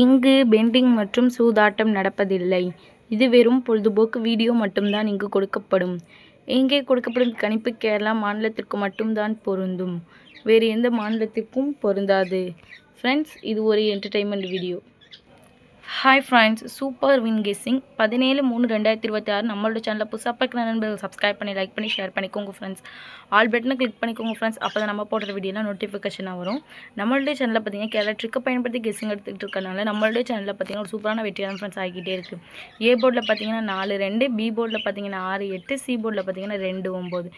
இங்கு பெண்டிங் மற்றும் சூதாட்டம் நடப்பதில்லை. இது வெறும் பொழுதுபோக்கு வீடியோ மட்டும்தான் இங்கு கொடுக்கப்படும். இங்கே கொடுக்கப்படும் கணிப்பு கேரளா மாநிலத்திற்கு மட்டும்தான் பொருந்தும். வேறு எந்த மாநிலத்திற்கும் பொருந்தாது. ஃப்ரெண்ட்ஸ், இது ஒரு entertainment video. Hi friends, super win guessing 17/3/2026 நம்மளோட சேனலில் புதுசாக பார்க்குற நண்பர்கள் சப்ஸ்கிரைப் பண்ணி லைக் பண்ணி ஷேர் பண்ணிக்கோங்க ஃப்ரெண்ட்ஸ். ஆல் பட்டனை கிளிக் பண்ணிக்கோங்க ஃப்ரெண்ட்ஸ். அப்போ தான் நம்ம போடுற வீடியோலாம் நோட்டிஃபிகேஷனாக வரும். நம்மளுடைய சேனலில் பார்த்தீங்கன்னா கேரளா ட்ரிக்கை பயன்படுத்தி கெஸ்ஸிங் எடுத்துகிட்டு இருக்கனால நம்மளுடைய சேனலில் பார்த்தீங்கன்னா ஒரு சூப்பரான வெற்றியான ஃப்ரெண்ட்ஸ் ஆகிக்கிட்டே இருக்குது. ஏ போர்டில் பார்த்தீங்கன்னா 4-2, பி போர்டில் பார்த்தீங்கன்னா 6-8, சி போர்டில் பார்த்தீங்கன்னா 2-9,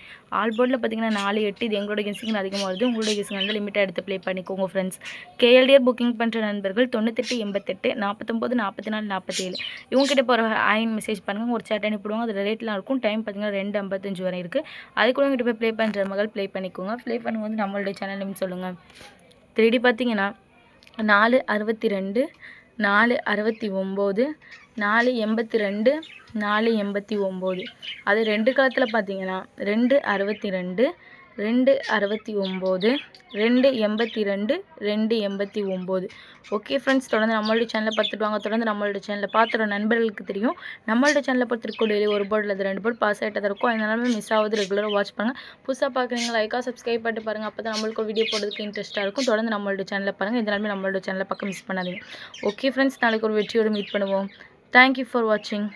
ஆல் போர்டில் பார்த்தீங்கன்னா 4-8. இது எங்களோட கெஸ்ஸிங் அதிகமாக வருது. உங்களோட கெஸ்ஸிங் வந்து லிமிட்டாக எடுத்து ப்ளே பண்ணிக்கோங்க ஃப்ரெண்ட்ஸ். கேஎல்டிஆர் புக்கிங் பண்ணுற நண்பர்கள் 9888 49 44 47 இவங்ககிட்ட போகிற ஐன் மெசேஜ் பண்ணுங்கள். ஒரு சேட் அனுப்பிடுவாங்க. அதில் ரேட்லாம் இருக்கும். டைம் பார்த்தீங்கன்னா 2:55 வரை இருக்குது. அதுக்குள்ள உங்ககிட்ட போய் ப்ளே பண்ணுற மகள் ப்ளே பண்ணிக்கோங்க. ப்ளே பண்ணும்போது நம்மளுடைய சேனல் நேம் சொல்லுங்கள். 3D பார்த்தீங்கன்னா 462 469 482 489. அது 2 காலத்தில் பார்த்தீங்கன்னா 262 269 282 289. ஓகே ஃப்ரெண்ட்ஸ், தொடர்ந்து நம்மளோட சேனலை பார்த்துட்டு வாங்க. தொடர்ந்து நம்மளோட சேனலை பார்த்துற நண்பர்களுக்கு தெரியும் நம்மளோட சேனலை பொறுத்திருக்கக்கூடிய ஒரு போர்டு இல்லை 2 போர்டு பாஸ் ஆகிட்டதாக இருக்கும். அதனால மிஸ் ஆகுது. ரெகுலராக வாட்ச் பண்ணுங்கள். புதுசாக பார்க்குறீங்க லைக்காக சப்ஸ்கிரைப் பண்ணிட்டு பாருங்கள். அப்போ தான் நம்மளுக்கு வீடியோ போடுறதுக்கு இன்ட்ரெஸ்ட்டாக இருக்கும். தொடர்ந்து நம்மளோட சேனலை பாருங்கள். இதனாலுமே நம்மளோட சேனலை பக்கம் மிஸ் பண்ணாதீங்க. ஓகே ஃப்ரெண்ட்ஸ், நாளைக்கு ஒரு வெற்றியோடு மீட் பண்ணுவோம். தேங்க்யூ ஃபார் வாட்சிங்.